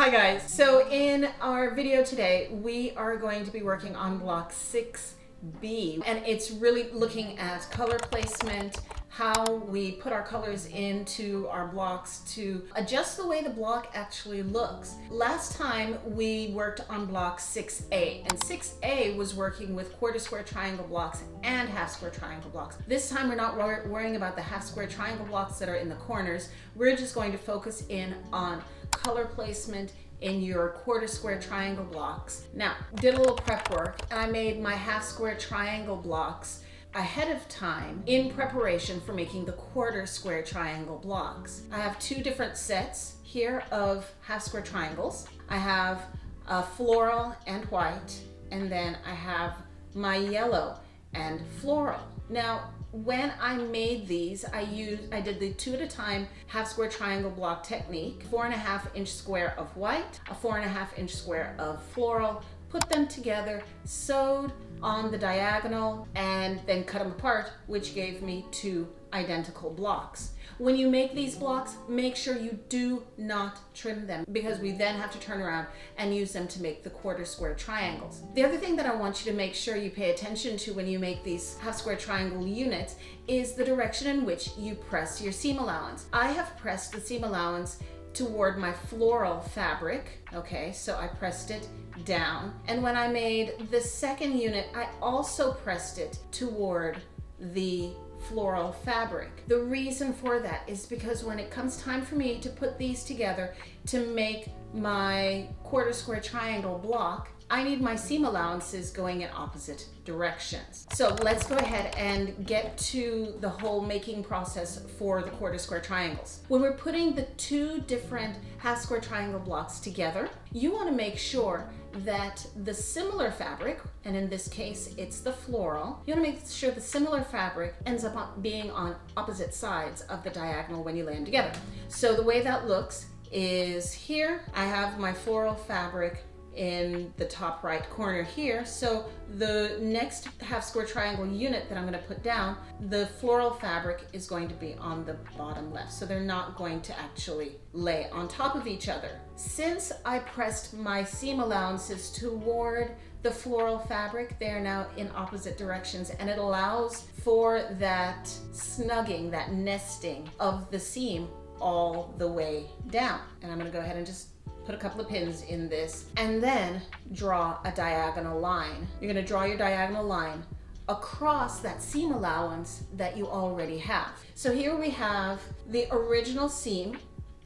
Hi guys, so in our video today we are going to be working on block 6B, and it's really looking at color placement, how we put our colors into our blocks to adjust the way the block actually looks. Last time we worked on block 6A, and 6A was working with quarter square triangle blocks and half square triangle blocks. This time we're not worrying about the half square triangle blocks that are in the corners. We're just going to focus in on color placement in your quarter square triangle blocks. Now, did a little prep work and I made my half square triangle blocks ahead of time in preparation for making the quarter square triangle blocks. I have two different sets here of half square triangles. I have a floral and white, and then I have my yellow and floral. Now, when I made these, I did the 2 at a time half square triangle block technique, 4.5 inch square of white, a 4.5 inch square of floral, put them together, sewed on the diagonal, and then cut them apart, which gave me 2 identical blocks. When you make these blocks, make sure you do not trim them, because we then have to turn around and use them to make the quarter square triangles. The other thing that I want you to make sure you pay attention to when you make these half square triangle units is the direction in which you press your seam allowance. I have pressed the seam allowance toward my floral fabric, okay, so I pressed it down. And when I made the second unit, I also pressed it toward the floral fabric. The reason for that is because when it comes time for me to put these together to make my quarter square triangle block, I need my seam allowances going in opposite directions. So let's go ahead and get to the whole making process for the quarter square triangles. When we're putting the 2 different half square triangle blocks together, you want to make sure that the similar fabric, and in this case it's the floral, you want to make sure the similar fabric ends up being on opposite sides of the diagonal when you lay them together. So the way that looks is here I have my floral fabric in the top right corner here. So the next half square triangle unit that I'm going to put down, the floral fabric is going to be on the bottom left. So they're not going to actually lay on top of each other. Since I pressed my seam allowances toward the floral fabric, they are now in opposite directions, and it allows for that snugging, that nesting of the seam all the way down. And I'm going to go ahead and just put a couple of pins in this and then draw a diagonal line. You're going to draw your diagonal line across that seam allowance that you already have. So here we have the original seam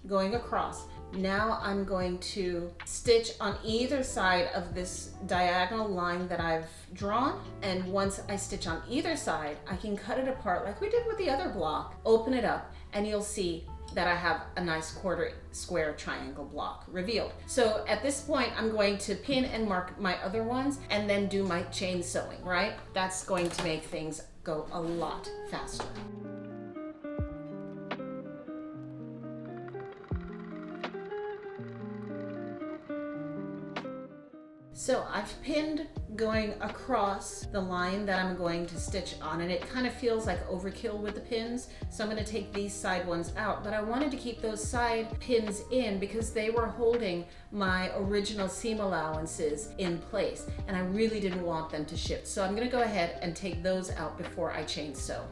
going across. Now I'm going to stitch on either side of this diagonal line that I've drawn, and once I stitch on either side, I can cut it apart like we did with the other block, open it up, and you'll see that I have a nice quarter square triangle block revealed. So at this point, I'm going to pin and mark my other ones and then do my chain sewing, right? That's going to make things go a lot faster. So I've pinned going across the line that I'm going to stitch on, and it kind of feels like overkill with the pins, so I'm going to take these side ones out, but I wanted to keep those side pins in because they were holding my original seam allowances in place, and I really didn't want them to shift. So I'm going to go ahead and take those out before I chain sew.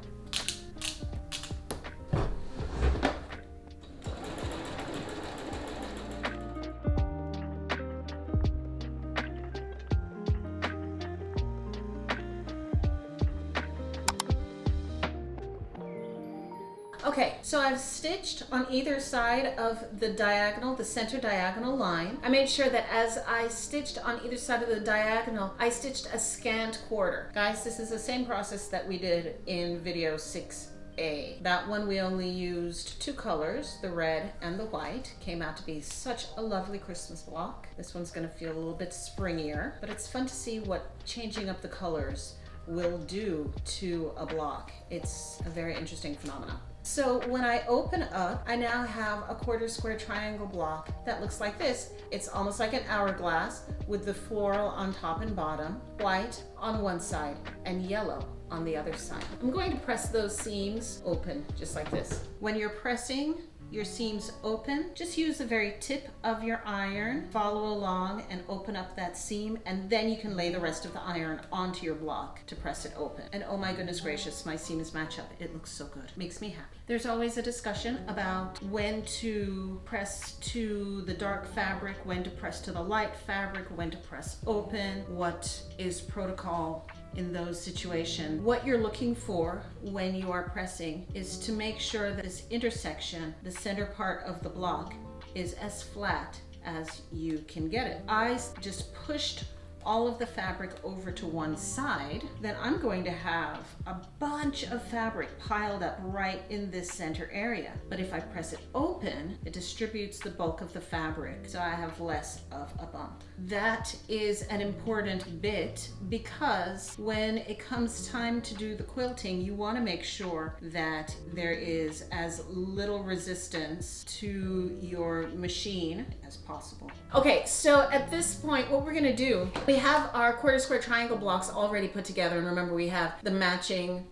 Okay, so I've stitched on either side of the diagonal, the center diagonal line. I made sure that as I stitched on either side of the diagonal, I stitched a scant quarter. Guys, this is the same process that we did in video 6A. That one we only used 2 colors, the red and the white. Came out to be such a lovely Christmas block. This one's gonna feel a little bit springier, but it's fun to see what changing up the colors will do to a block. It's a very interesting phenomenon. So when I open up, I now have a quarter square triangle block that looks like this. It's almost like an hourglass with the floral on top and bottom, white on one side and yellow on the other side. I'm going to press those seams open just like this. When you're pressing your seams open, just use the very tip of your iron, follow along and open up that seam, and then you can lay the rest of the iron onto your block to press it open. And oh my goodness gracious, my seams match up. It looks so good. Makes me happy. There's always a discussion about when to press to the dark fabric, when to press to the light fabric, when to press open, what is protocol in those situations. What you're looking for when you are pressing is to make sure that this intersection, the center part of the block, is as flat as you can get it. I just pushed all of the fabric over to one side, then I'm going to have a bunch of fabric piled up right in this center area. But if I press it open, it distributes the bulk of the fabric, so I have less of a bump. That is an important bit because when it comes time to do the quilting, you want to make sure that there is as little resistance to your machine as possible. Okay, so at this point, what we're gonna do, we have our quarter square triangle blocks already put together, and remember we have the matching,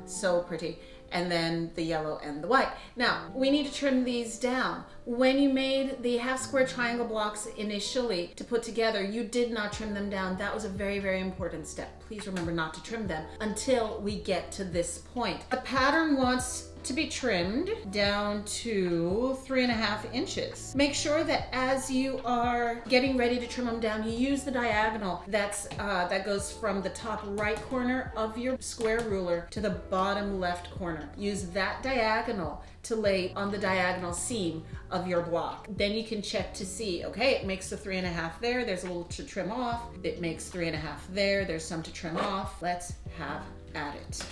so pretty, and then the yellow and the white. Now, we need to trim these down. When you made the half square triangle blocks initially to put together, you did not trim them down. That was a very, very important step. Please remember not to trim them until we get to this point. The pattern wants to be trimmed down to 3.5 inches. Make sure that as you are getting ready to trim them down, you use the diagonal that goes from the top right corner of your square ruler to the bottom left corner. Use that diagonal to lay on the diagonal seam of your block. Then you can check to see, okay, it makes the 3.5 there, there's a little to trim off, it makes 3.5 there, there's some to trim off. Let's have at it.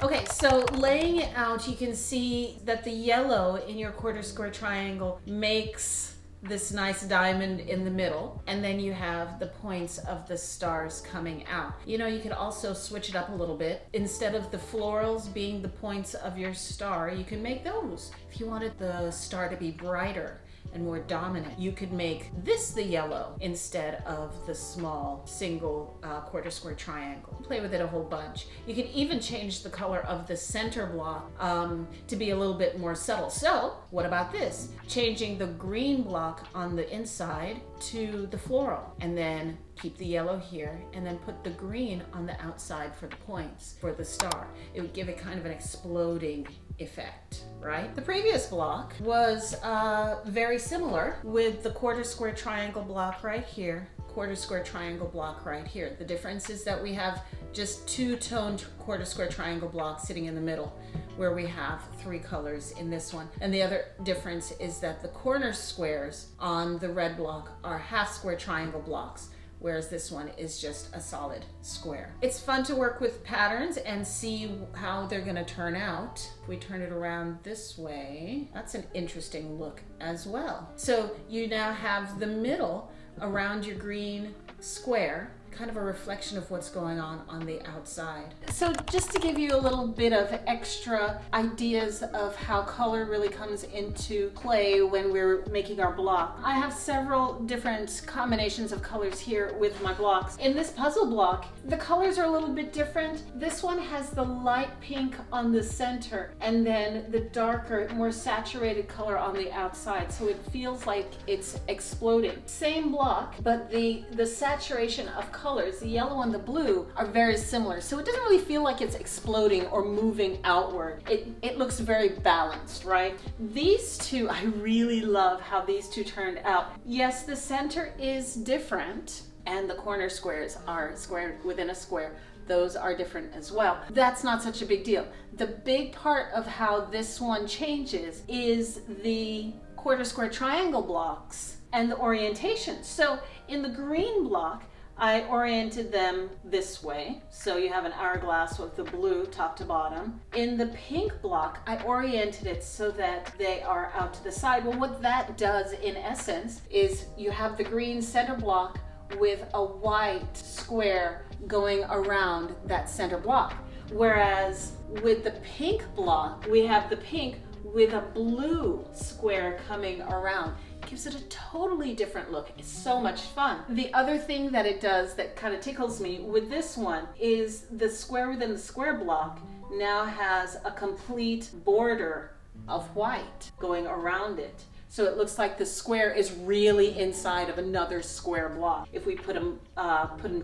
Okay, so laying it out, you can see that the yellow in your quarter square triangle makes this nice diamond in the middle, and then you have the points of the stars coming out. You know, you could also switch it up a little bit. Instead of the florals being the points of your star, you can make those. If you wanted the star to be brighter and more dominant, you could make this the yellow instead of the small single quarter square triangle. Play with it a whole bunch. You can even change the color of the center block to be a little bit more subtle. So what about this? Changing the green block on the inside to the floral, and then keep the yellow here, and then put the green on the outside for the points for the star. It would give it kind of an exploding effect, right? The previous block was very similar with the quarter square triangle block right here, quarter square triangle block right here. The difference is that we have just two-toned quarter square triangle blocks sitting in the middle, where we have 3 colors in this one. And the other difference is that the corner squares on the red block are half square triangle blocks, whereas this one is just a solid square. It's fun to work with patterns and see how they're gonna turn out. If we turn it around this way, that's an interesting look as well. So you now have the middle around your green square, kind of a reflection of what's going on the outside. So just to give you a little bit of extra ideas of how color really comes into play when we're making our block, I have several different combinations of colors here with my blocks. In this puzzle block, the colors are a little bit different. This one has the light pink on the center and then the darker, more saturated color on the outside, so it feels like it's exploding. Same block, but the saturation of colors, the yellow and the blue, are very similar, so it doesn't really feel like it's exploding or moving outward. It looks very balanced, right? These two, I really love how these two turned out. Yes, the center is different and the corner squares are squared within a square. Those are different as well. That's not such a big deal. The big part of how this one changes is the quarter square triangle blocks and the orientation. So in the green block, I oriented them this way. So you have an hourglass with the blue top to bottom. In the pink block, I oriented it so that they are out to the side. Well, what that does in essence is you have the green center block with a white square going around that center block. Whereas with the pink block, we have the pink with a blue square coming around. It gives it a totally different look. It's so much fun. The other thing that it does that kind of tickles me with this one is the square within the square block now has a complete border of white going around it. So it looks like the square is really inside of another square block if we put them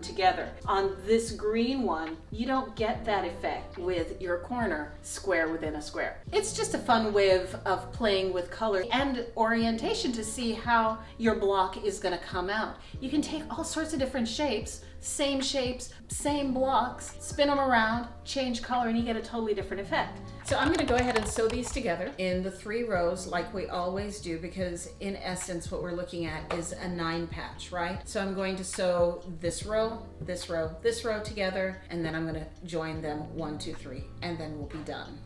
together. On this green one, you don't get that effect with your corner square within a square. It's just a fun way of playing with color and orientation to see how your block is going to come out. You can take all sorts of different shapes, same blocks, spin them around, change color, and you get a totally different effect. So I'm going to go ahead and sew these together in the 3 rows like we always do, because in essence what we're looking at is a 9 patch, right? So I'm going to sew this row, this row, this row together, and then I'm going to join them 1, 2, 3, and then we'll be done.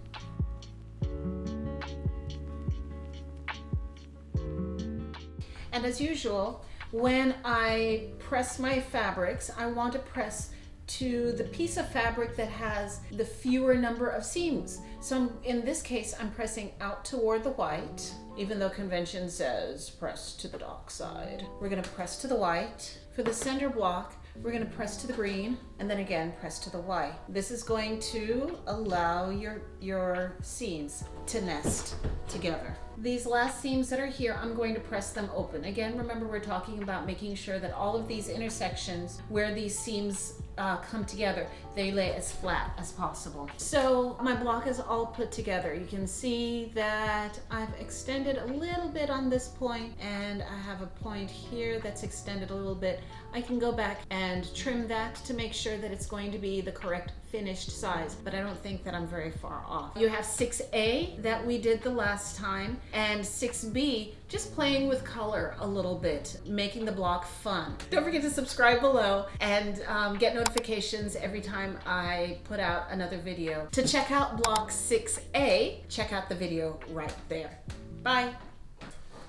And as usual, when I press my fabrics, I want to press to the piece of fabric that has the fewer number of seams. So in this case, I'm pressing out toward the white, even though convention says press to the dark side. We're going to press to the white. For the center block, we're going to press to the green, and then again press to the white. This is going to allow your seams to nest together. These last seams that are here, I'm going to press them open. Again, remember we're talking about making sure that all of these intersections where these seams come together, they lay as flat as possible. So my block is all put together. You can see that I've extended a little bit on this point, and I have a point here that's extended a little bit. I can go back and trim that to make sure that it's going to be the correct finished size, but I don't think that I'm very far off. You have 6A that we did the last time, and 6B, just playing with color a little bit, making the block fun. Don't forget to subscribe below and get notifications every time I put out another video. To check out block 6A, check out the video right there. Bye.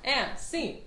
And scene.